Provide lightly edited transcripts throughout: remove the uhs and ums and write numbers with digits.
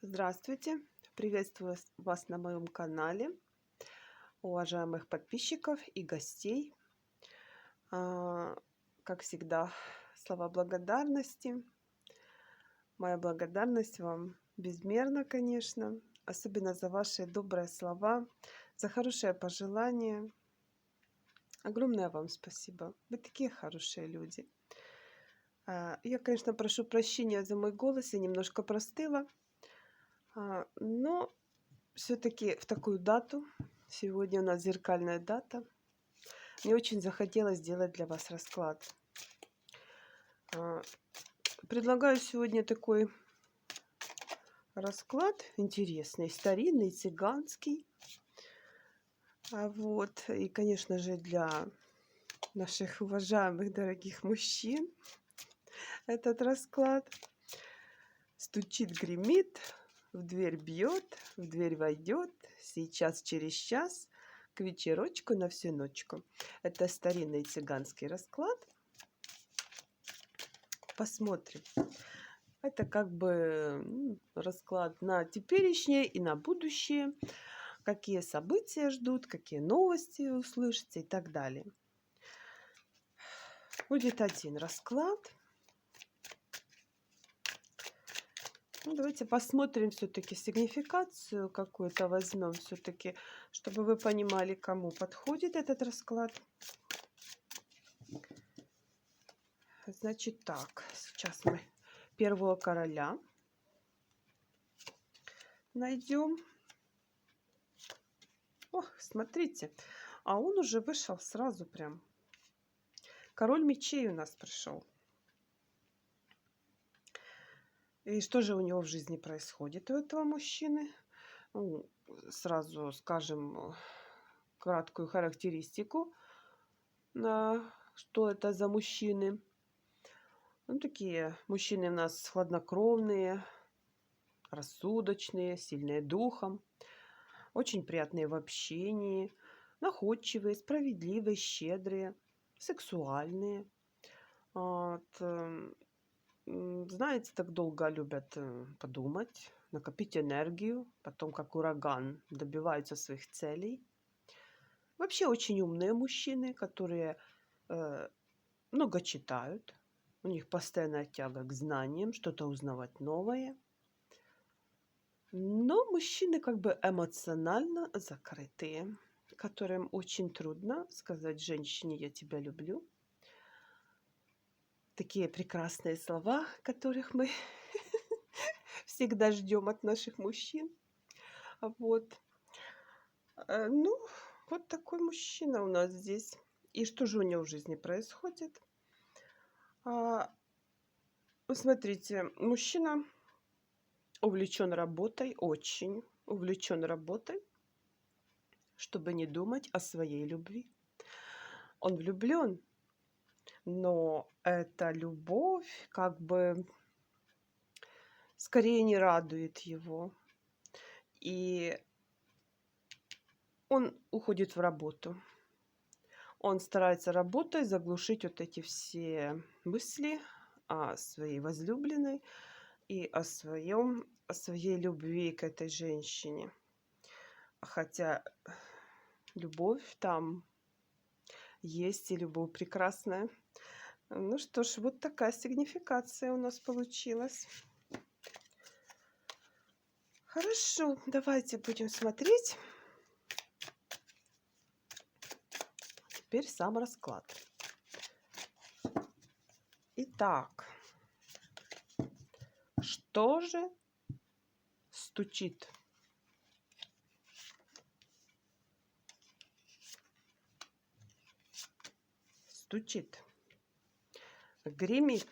Здравствуйте! Приветствую вас на моем канале, уважаемых подписчиков и гостей. А, Как всегда, слова благодарности. Моя благодарность вам безмерна, конечно, особенно за ваши добрые слова, за хорошее пожелание. Огромное вам спасибо. Вы такие хорошие люди. Я, конечно, прошу прощения за мой голос, я немножко простыла, но все-таки в такую дату, сегодня у нас зеркальная дата, мне очень захотелось сделать для вас расклад. Предлагаю сегодня такой расклад интересный, старинный, цыганский. И, конечно же, для наших уважаемых, дорогих мужчин этот расклад. Стучит, гремит, в дверь бьет, в дверь войдет, сейчас через час, к вечерочку на всю ночку. Это старинный цыганский расклад. Посмотрим. Это как бы расклад на теперешнее и на будущее. Какие события ждут, какие новости услышите и так далее. Будет один расклад. Давайте посмотрим все-таки сигнификацию какую-то возьмем все-таки, чтобы вы понимали, кому подходит этот расклад. Значит так, сейчас мы первого короля найдем. Ох, смотрите, а он уже вышел сразу прям. Король мечей у нас пришел. И что же у него в жизни происходит, у этого мужчины? Сразу скажем краткую характеристику, что это за мужчины. Такие мужчины у нас хладнокровные, рассудочные, сильные духом, очень приятные в общении, находчивые, справедливые, щедрые, сексуальные. Знаете, так долго любят подумать, накопить энергию, потом как ураган добиваются своих целей. Вообще очень умные мужчины, которые много читают, у них постоянная тяга к знаниям, что-то узнавать новое. Но мужчины как бы эмоционально закрытые, которым очень трудно сказать женщине «я тебя люблю». Такие прекрасные слова, которых мы всегда ждем от наших мужчин. Вот такой мужчина у нас здесь. И что же у него в жизни происходит? Смотрите, мужчина увлечен работой, очень увлечен работой, чтобы не думать о своей любви. Он влюблен, но эта любовь как бы скорее не радует его. И он уходит в работу. Он старается работой заглушить вот эти все мысли о своей возлюбленной и о своей любви к этой женщине. Хотя любовь там есть, и любовь прекрасная. Ну что ж, вот такая сигнификация у нас получилась. Хорошо, давайте будем смотреть. Теперь сам расклад. Итак, что же стучит? Стучит. Гремит.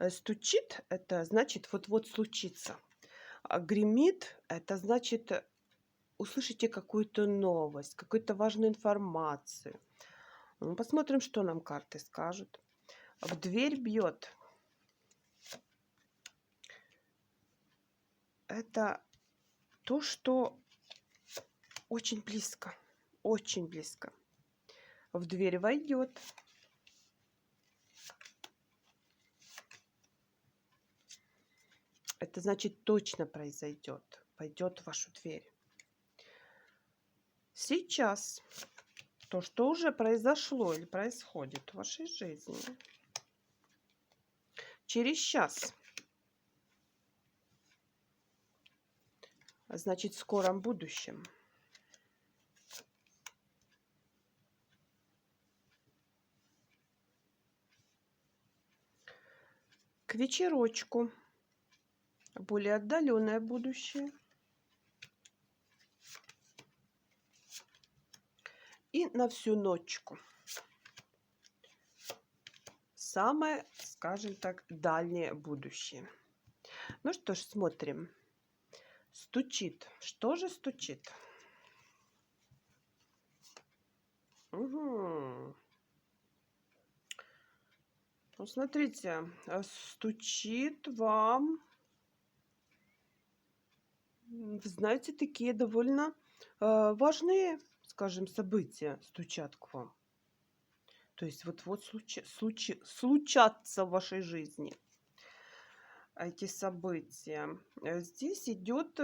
Стучит — это значит вот-вот случится. А гремит — это значит услышите какую-то новость, какую-то важную информацию. Посмотрим, что нам карты скажут. В дверь бьет. Это то, что очень близко. Очень близко. В дверь войдет. Это значит, точно произойдет, пойдет в вашу дверь. Сейчас то, что уже произошло или происходит в вашей жизни, через час, значит, в скором будущем, к вечерочку, более отдаленное будущее и на всю ночку. Самое, скажем так, дальнее будущее. Ну что ж, смотрим. Стучит. Что же стучит? Угу. Ну, смотрите, стучит вам, знаете, такие довольно важные, скажем, события стучат к вам. То есть вот случатся в вашей жизни эти события. Здесь идет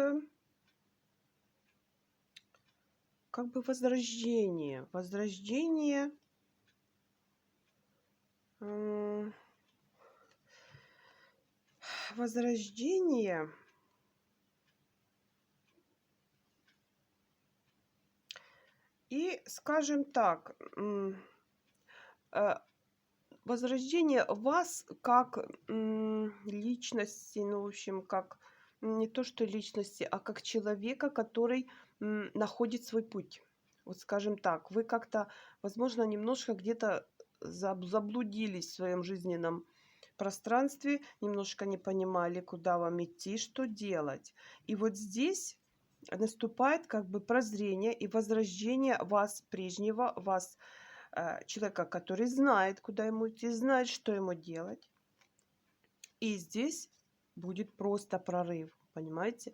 как бы возрождение. Возрождение возрождение и, скажем так, возрождение вас как личности, ну, в общем, как не то что личности, а как человека, который находит свой путь. Вот скажем так, вы как-то, возможно, немножко где-то заблудились в своем жизненном пространстве, немножко не понимали, куда вам идти, что делать. И вот здесь наступает как бы прозрение и возрождение вас прежнего, вас человека, который знает, куда ему идти, знает, что ему делать. И здесь будет просто прорыв, понимаете?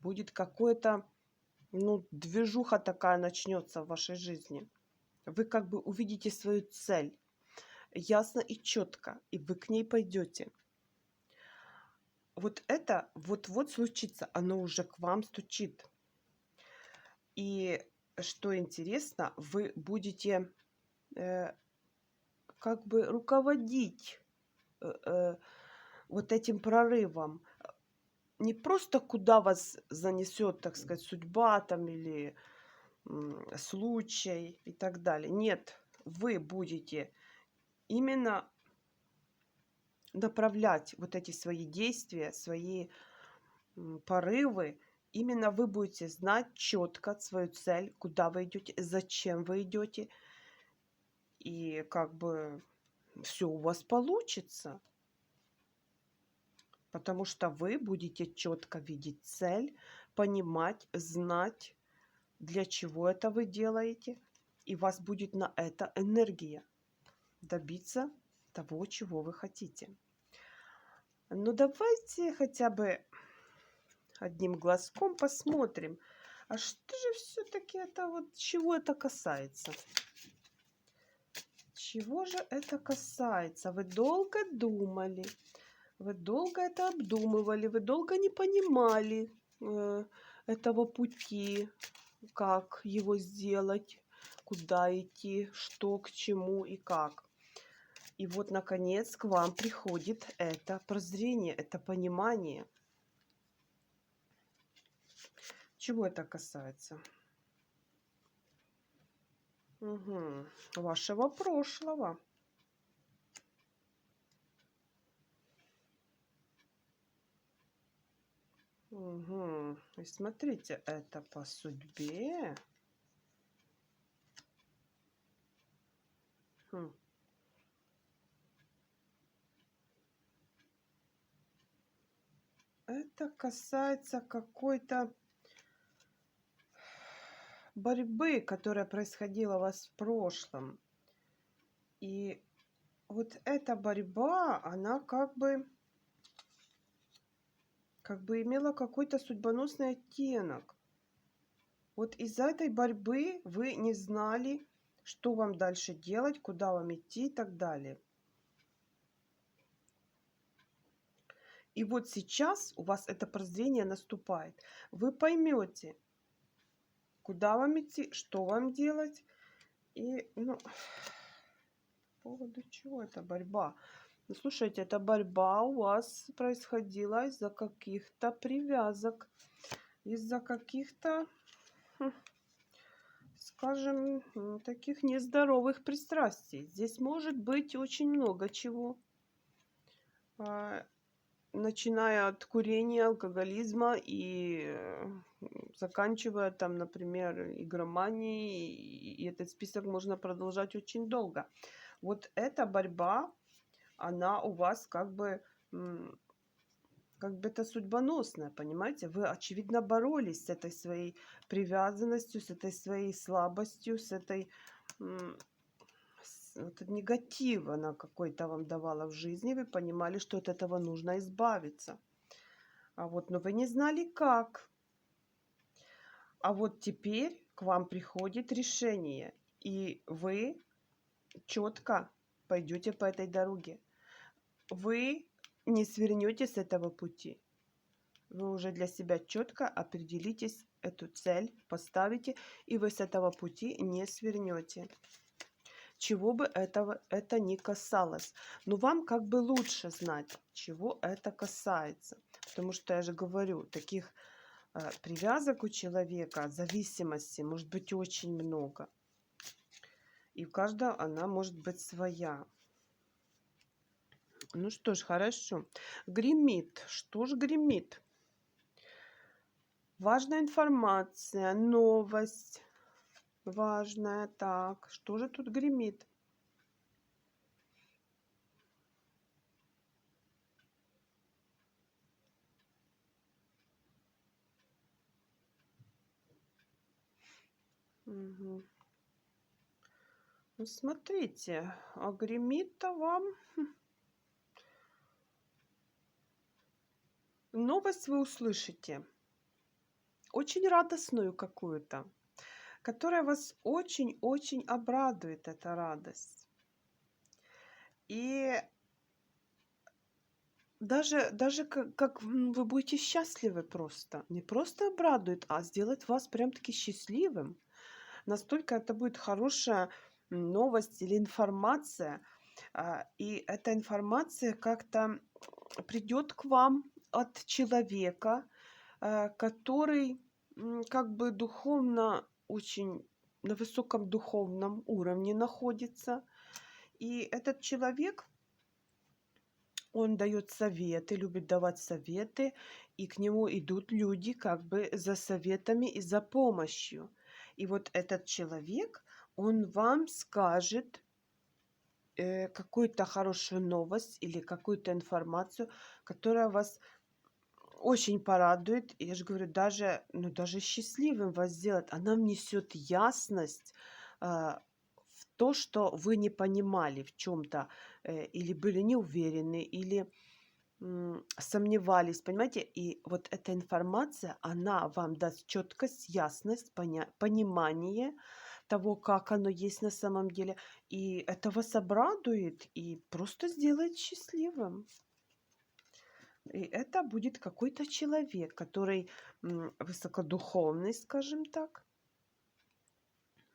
Будет какое-то, ну, движуха такая начнется в вашей жизни. Вы как бы увидите свою цель ясно и четко, и вы к ней пойдете. Вот это вот-вот случится, оно уже к вам стучит. И что интересно, вы будете как бы руководить вот этим прорывом. Не просто куда вас занесет, так сказать, судьба там или случай и так далее. Нет, вы будете именно направлять вот эти свои действия, свои порывы. Именно вы будете знать четко свою цель, куда вы идете, зачем вы идете. И как бы все у вас получится. Потому что вы будете четко видеть цель, понимать, знать, для чего это вы делаете. И у вас будет на это энергия добиться того, чего вы хотите. Ну, давайте хотя бы одним глазком посмотрим, а что же все-таки это вот, чего это касается? Чего же это касается? Вы долго думали, вы долго это обдумывали, вы долго не понимали этого пути, как его сделать, куда идти, что к чему и как. И вот, наконец, к вам приходит это прозрение, это понимание. Чего это касается? Угу. Вашего прошлого. Угу. И смотрите, это по судьбе. Хм. Это касается какой-то борьбы, которая происходила у вас в прошлом. И вот эта борьба, она как бы имела какой-то судьбоносный оттенок. Вот из-за этой борьбы вы не знали, что вам дальше делать, куда вам идти и так далее. И вот сейчас у вас это прозрение наступает. Вы поймете, куда вам идти, что вам делать. И, ну, по поводу чего это борьба? Ну, слушайте, эта борьба у вас происходила из-за каких-то привязок, из-за каких-то, хм, скажем, таких нездоровых пристрастий. Здесь может быть очень много чего. А, Начиная от курения, алкоголизма и заканчивая там, например, игроманией, и этот список можно продолжать очень долго. Вот эта борьба, она у вас как бы это судьбоносная, понимаете? Вы, очевидно, боролись с этой своей привязанностью, с этой своей слабостью, с этой вот негатив она какой-то вам давала в жизни, вы понимали, что от этого нужно избавиться. Но вы не знали как. А вот теперь к вам приходит решение, и вы четко пойдете по этой дороге. Вы не свернете с этого пути. Вы уже для себя четко определитесь, эту цель поставите, и вы с этого пути не свернете. Чего бы это ни касалось. Но вам как бы лучше знать, чего это касается. Потому что я же говорю, таких привязок у человека, зависимости может быть очень много. И у каждого она может быть своя. Ну что ж, хорошо. Гремит. Что ж гремит? Важная информация, новость. Важная. Так, что же тут гремит? Угу. Ну, смотрите, а гремит-то вам... Новость вы услышите. Очень радостную какую-то, которая вас очень-очень обрадует, эта радость. И даже как вы будете счастливы просто. Не просто обрадует, а сделает вас прям-таки счастливым. Настолько это будет хорошая новость или информация. И эта информация как-то придет к вам от человека, который как бы духовно очень на высоком духовном уровне находится. И этот человек, он дает советы, любит давать советы, и к нему идут люди как бы за советами и за помощью. И вот этот человек, он вам скажет какую-то хорошую новость или какую-то информацию, которая вас очень порадует. И я же говорю, даже счастливым вас сделает. Она внесет ясность в то, что вы не понимали в чем-то, или были не уверены, или сомневались, понимаете? И вот эта информация, она вам даст четкость, ясность, понимание того, как оно есть на самом деле. И это вас обрадует и просто сделает счастливым. И это будет какой-то человек, который высокодуховный, скажем так.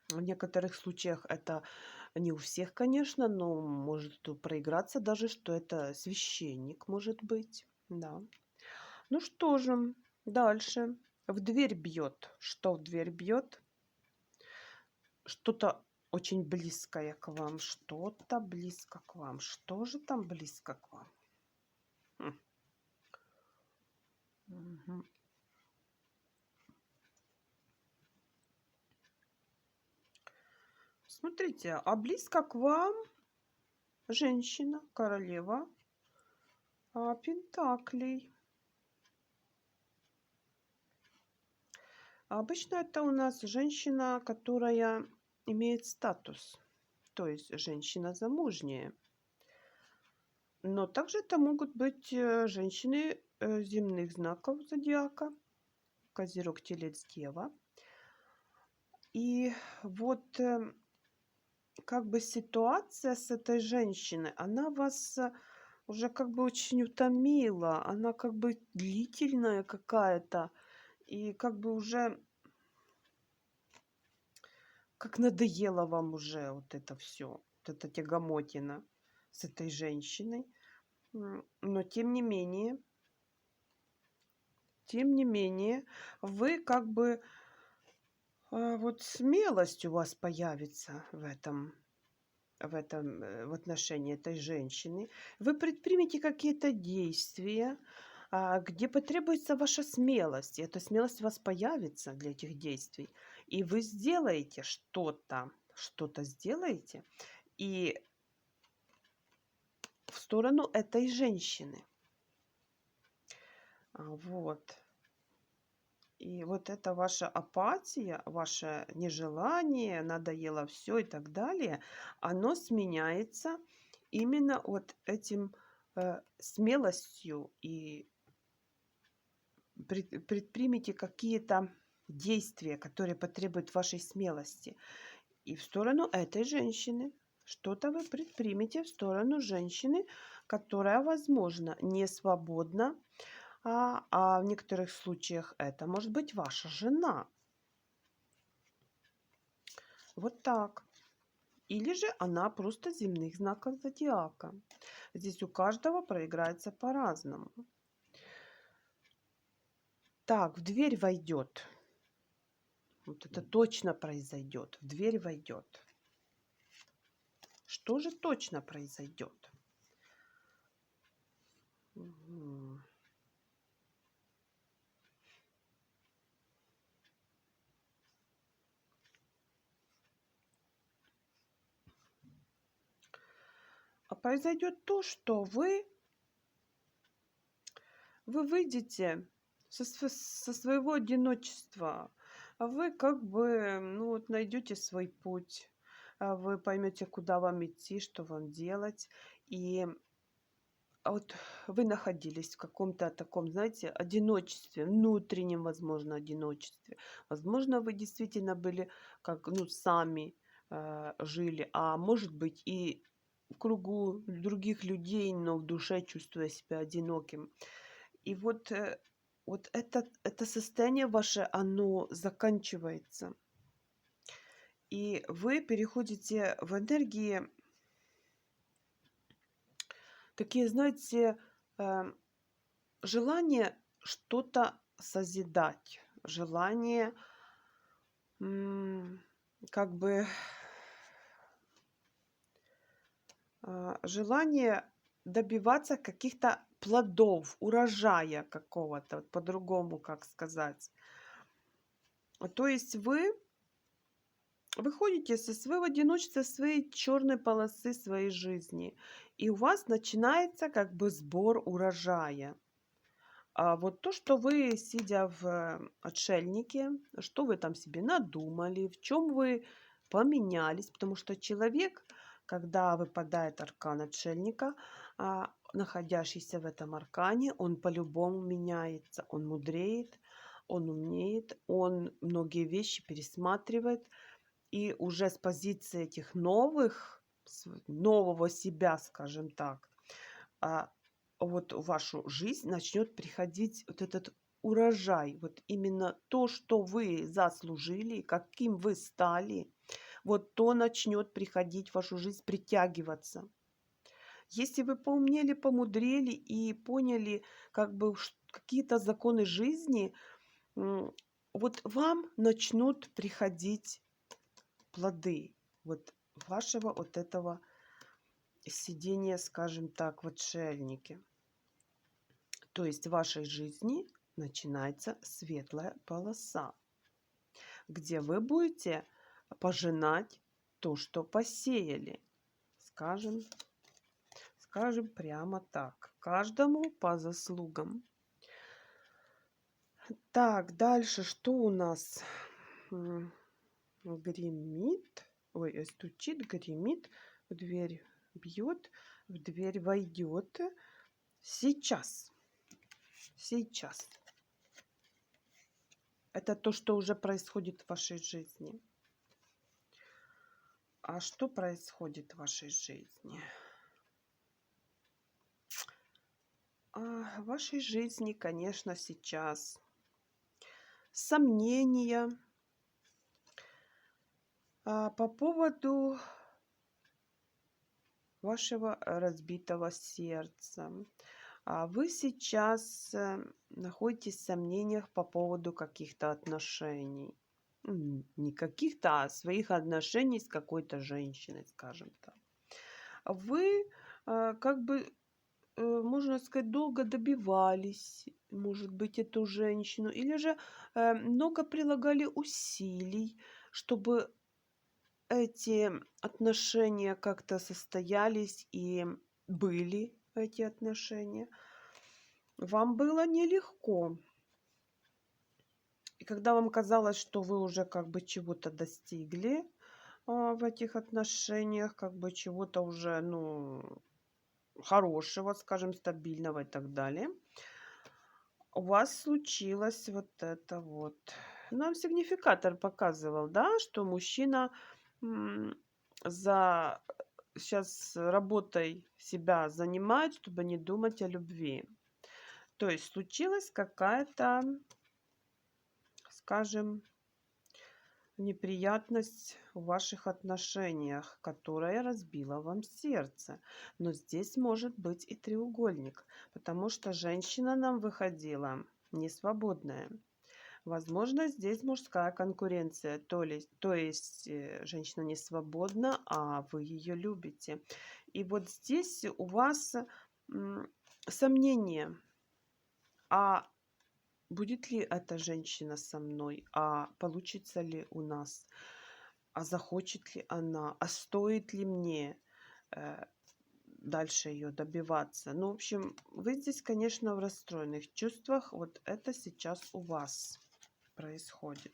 В некоторых случаях это не у всех, конечно, но может проиграться даже, что это священник может быть. Да. Ну что же, дальше. В дверь бьет. Что в дверь бьет? Что-то очень близкое к вам. Что-то близко к вам. Что же там близко к вам? Мгм. Смотрите, а близко к вам женщина, королева пентаклей. Обычно это у нас женщина, которая имеет статус, то есть женщина замужняя. Но также это могут быть женщины земных знаков зодиака, Козерог, Телец, Дева. И вот как бы ситуация с этой женщиной, она вас уже как бы очень утомила. Она как бы длительная какая-то. И как бы уже, как надоело вам уже вот это все, вот эта тягомотина с этой женщиной. Но тем не менее, вы как бы, вот смелость у вас появится в отношении этой женщины. Вы предпримете какие-то действия, где потребуется ваша смелость. И эта смелость у вас появится для этих действий. И вы сделаете что-то сделаете, и в сторону этой женщины. Вот. И вот эта ваша апатия, ваше нежелание, надоело все и так далее, оно сменяется именно вот этим, смелостью, и предпримите какие-то действия, которые потребуют вашей смелости. И в сторону этой женщины. Что-то вы предпримете в сторону женщины, которая, возможно, не свободна, а в некоторых случаях это может быть ваша жена. Вот так. Или же она просто земных знаков зодиака. Здесь у каждого проиграется по-разному. Так, в дверь войдет. Вот это точно произойдет. В дверь войдет. Что же точно произойдет? Мгм. А произойдет то, что вы выйдете со своего одиночества, вы как бы, ну, вот найдете свой путь, вы поймете, куда вам идти, что вам делать. И вот вы находились в каком-то таком, знаете, одиночестве, внутреннем, возможно, одиночестве. Возможно, вы действительно были как, ну, сами жили, а может быть и в кругу других людей, но в душе чувствуя себя одиноким. И вот это состояние ваше, оно заканчивается. И вы переходите в энергии такие, знаете, э, желание что-то созидать, желание, м, как бы, желание добиваться каких-то плодов, урожая какого-то, вот по-другому как сказать. То есть вы выходите со своего одиночества, своей черной полосы своей жизни, и у вас начинается как бы сбор урожая. А вот то, что вы, сидя в отшельнике, что вы там себе надумали, в чем вы поменялись, потому что человек, когда выпадает аркан отшельника, находящийся в этом аркане, он по-любому меняется, он мудреет, он умнеет, он многие вещи пересматривает, и уже с позиции этих нового себя, скажем так, а, вот в вашу жизнь начнет приходить вот этот урожай, вот именно то, что вы заслужили, каким вы стали, вот то начнет приходить в вашу жизнь, притягиваться. Если вы поумнели, помудрели и поняли как бы какие-то законы жизни, м, вот вам начнут приходить плоды вот вашего вот этого сидения, скажем так, в отшельнике. То есть в вашей жизни начинается светлая полоса, где вы будете пожинать то, что посеяли. Скажем, скажем прямо так. Каждому по заслугам. Так, дальше что у нас? Гремит. Ой, стучит, гремит. В дверь бьет. В дверь войдет. Сейчас. Сейчас. Это то, что уже происходит в вашей жизни. А что происходит в вашей жизни? В вашей жизни, конечно, сейчас сомнения по поводу вашего разбитого сердца. Вы сейчас находитесь в сомнениях по поводу каких-то отношений. Не каких-то, а своих отношений с какой-то женщиной, скажем так. Вы как бы, можно сказать, долго добивались, может быть, эту женщину, или же много прилагали усилий, чтобы эти отношения как-то состоялись и были эти отношения. Вам было нелегко. И когда вам казалось, что вы уже как бы чего-то достигли в этих отношениях, как бы чего-то уже, ну, хорошего, скажем, стабильного и так далее, у вас случилось вот это вот. Нам сигнификатор показывал, да, что мужчина м, за сейчас работой себя занимает, чтобы не думать о любви. То есть случилась какая-то, скажем, неприятность в ваших отношениях, которая разбила вам сердце. Но здесь может быть и треугольник, потому что женщина нам выходила не свободная. Возможно, здесь мужская конкуренция, то есть женщина не свободна, а вы ее любите. И вот здесь у вас сомнение, а будет ли эта женщина со мной, а получится ли у нас, а захочет ли она, а стоит ли мне э, дальше ее добиваться. Ну, в общем, вы здесь, конечно, в расстроенных чувствах. Вот это сейчас у вас происходит.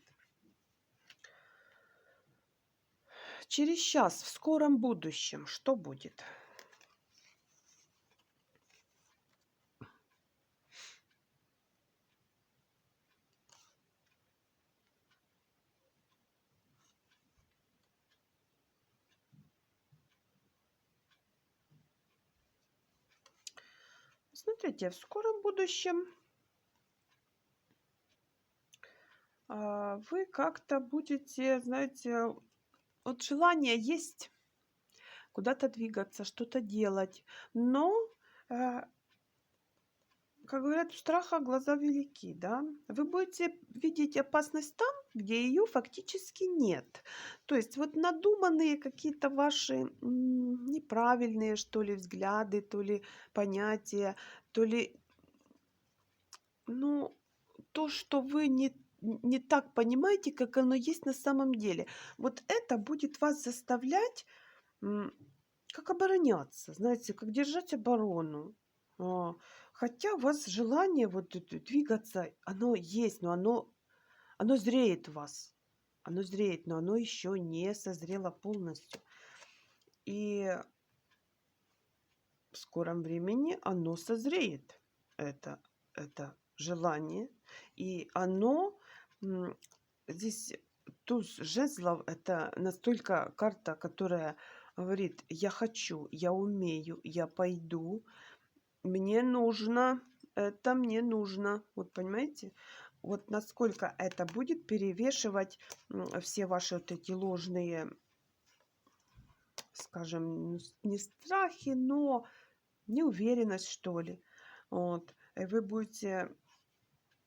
Через час, в скором будущем, что будет? Смотрите, в скором будущем вы как-то будете, знаете, вот желание есть куда-то двигаться, что-то делать, но э, как говорят, у страха глаза велики, да. Вы будете видеть опасность там, где ее фактически нет. То есть вот надуманные какие-то ваши неправильные, что ли, взгляды, то ли понятия, то ли, ну, то, что вы не так понимаете, как оно есть на самом деле. Вот это будет вас заставлять М, как обороняться, знаете, как держать оборону. А, Хотя у вас желание вот двигаться, оно есть, но оно зреет в вас. Оно зреет, но оно еще не созрело полностью. И в скором времени оно созреет, это, это желание. И оно м, здесь туз жезлов — это настолько карта, которая говорит: я хочу, я умею, я пойду, мне нужно, это мне нужно. Вот понимаете? Вот насколько это будет перевешивать все ваши вот эти ложные, скажем, не страхи, но неуверенность, что ли. Вот. И вы будете,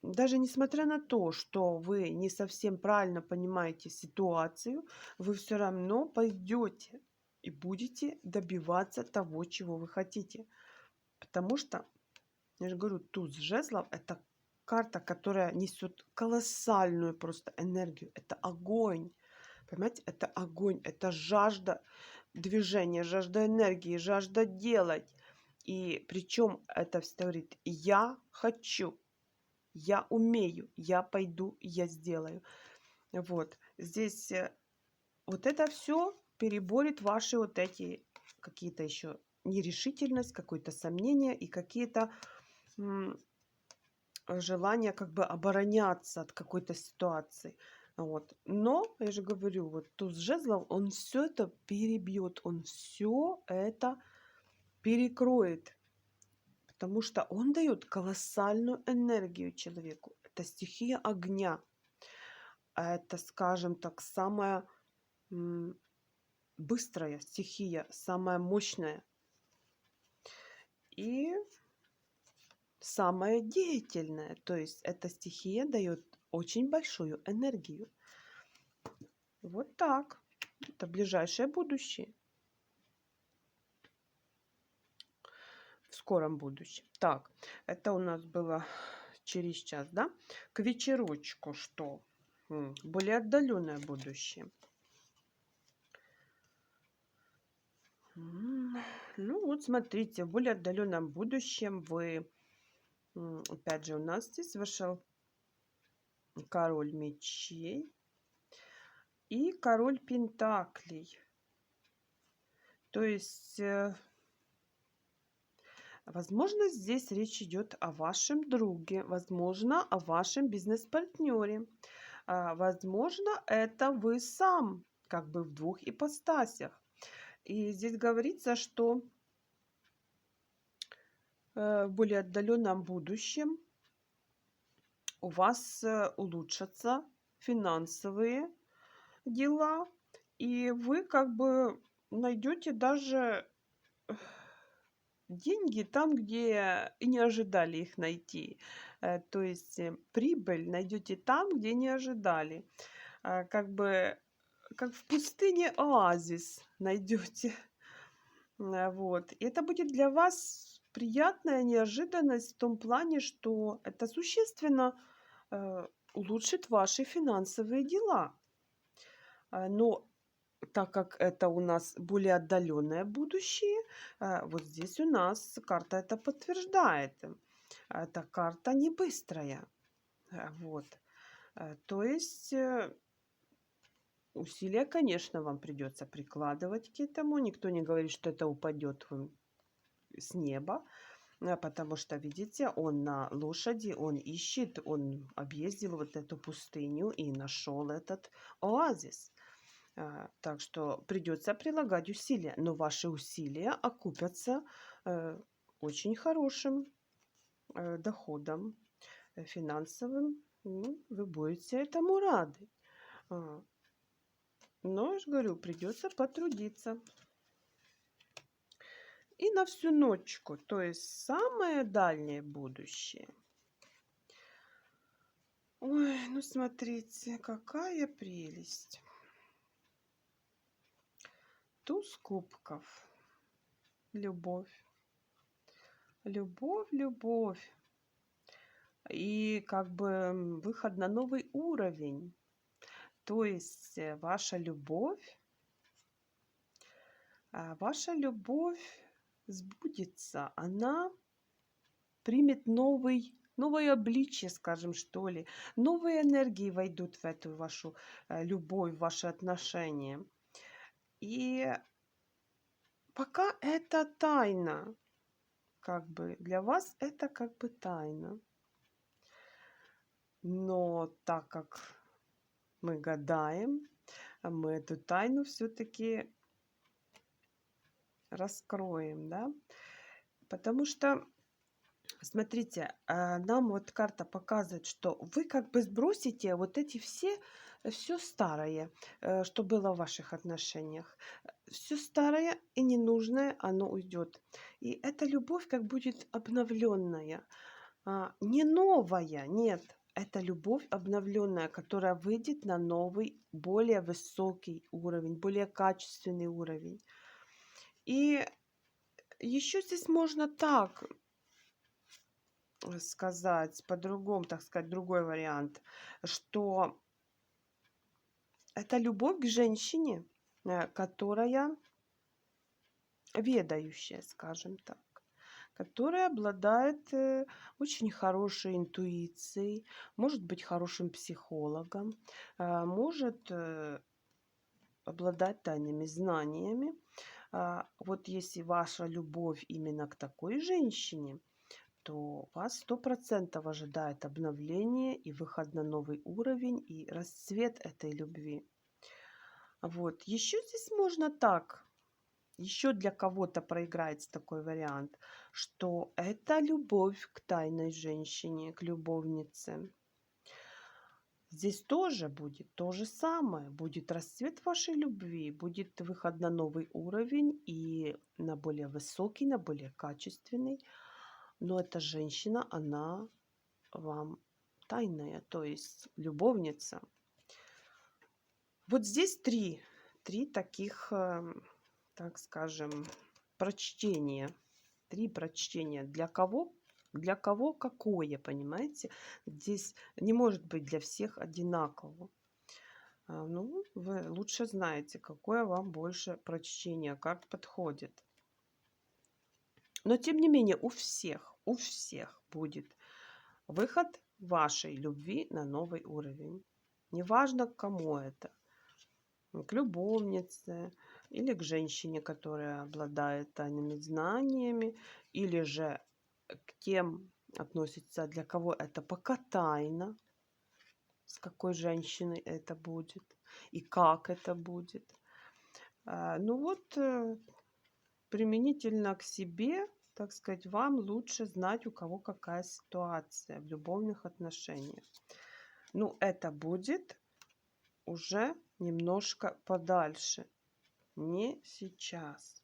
даже несмотря на то, что вы не совсем правильно понимаете ситуацию, вы все равно пойдете и будете добиваться того, чего вы хотите. Потому что, я же говорю, туз жезлов — это карта, которая несет колоссальную просто энергию. Это огонь. Понимаете, это огонь, это жажда движения, жажда энергии, жажда делать. И причем это всегда говорит: я хочу, я умею, я пойду, я сделаю. Вот здесь вот это все переборет ваши вот эти какие-то еще нерешительность, какое-то сомнение и какие-то желания как бы обороняться от какой-то ситуации. Вот. Но, я же говорю, вот туз жезлов, он все это перебьет, он все это перекроет. потому что он дает колоссальную энергию человеку. Это стихия огня. Это, скажем так, самая быстрая стихия, самая мощная и самая деятельная. То есть эта стихия дает очень большую энергию. Вот так. Это ближайшее будущее. В скором будущем. Так, это у нас было через час, да? К вечерочку что? Более отдаленное будущее. Ну вот, смотрите, в более отдаленном будущем вы, опять же, у нас здесь вышел король мечей и король пентаклей. То есть, возможно, здесь речь идет о вашем друге, возможно, о вашем бизнес-партнере. Возможно, это вы сам, как бы в двух ипостасях. И здесь говорится, что в более отдаленном будущем у вас улучшатся финансовые дела, и вы как бы найдете даже деньги там, где и не ожидали их найти. То есть прибыль найдете там, где не ожидали. Как бы как в пустыне оазис найдете. Вот. И это будет для вас приятная неожиданность в том плане, что это существенно улучшит ваши финансовые дела. Но так как это у нас более отдаленное будущее, вот здесь у нас карта это подтверждает. Эта карта не быстрая. Вот. То есть усилия, конечно, вам придется прикладывать к этому. Никто не говорит, что это упадет вам с неба. Потому что, видите, он на лошади, он ищет, он объездил вот эту пустыню и нашел этот оазис. Так что придется прилагать усилия, но ваши усилия окупятся очень хорошим доходом финансовым. Ну, вы будете этому рады. Но, я же говорю, придется потрудиться. И на всю ночку, то есть самое дальнее будущее. Ой, ну смотрите, какая прелесть. Туз кубков. Любовь. Любовь, любовь. И как бы выход на новый уровень. То есть ваша любовь сбудется, она примет новое обличие, скажем, что ли. Новые энергии войдут в эту вашу любовь, в ваши отношения. И пока это тайна, как бы для вас это как бы тайна. Но так как мы гадаем, мы эту тайну все-таки раскроем, да? Потому что, смотрите, нам вот карта показывает, что вы как бы сбросите вот эти все старое, что было в ваших отношениях. Все старое и ненужное, оно уйдет. И эта любовь как будет обновленная, не новая, нет. Это любовь обновленная, которая выйдет на новый, более высокий уровень, более качественный уровень. И еще здесь можно так сказать, по-другому, так сказать, другой вариант, что это любовь к женщине, которая ведающая, скажем так, которая обладает очень хорошей интуицией, может быть хорошим психологом, может обладать тайными знаниями. Вот если ваша любовь именно к такой женщине, то вас 100% ожидает обновление и выход на новый уровень и расцвет этой любви. Вот. Еще здесь можно так Еще для кого-то проиграется такой вариант, что это любовь к тайной женщине, к любовнице. Здесь тоже будет то же самое. Будет расцвет вашей любви, будет выход на новый уровень и на более высокий, на более качественный. Но эта женщина, она вам тайная, то есть любовница. Вот здесь три таких, так скажем, прочтения. Три прочтения. Для кого? Для кого какое, понимаете? Здесь не может быть для всех одинаково. Ну, вы лучше знаете, какое вам больше прочтение, как подходит. Но тем не менее, у всех будет выход вашей любви на новый уровень. Неважно, к кому это. К любовнице или к женщине, которая обладает тайными знаниями, или же к тем относится, для кого это пока тайна, с какой женщиной это будет и как это будет. Ну вот, применительно к себе, так сказать, вам лучше знать, у кого какая ситуация в любовных отношениях. Ну, это будет уже немножко подальше, не сейчас.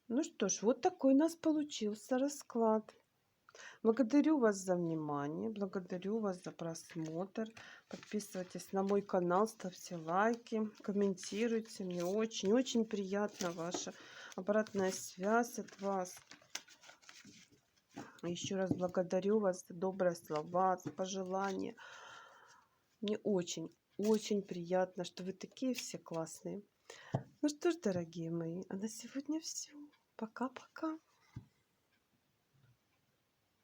Ну что ж, вот такой у нас получился расклад. Благодарю вас за внимание, благодарю вас за просмотр. Подписывайтесь на мой канал, ставьте лайки, комментируйте. Мне очень-очень приятна ваша обратная связь от вас. Еще раз благодарю вас за добрые слова, за пожелания. Мне очень приятно, что вы такие все классные. Ну что ж, дорогие мои, а на сегодня все. Пока-пока.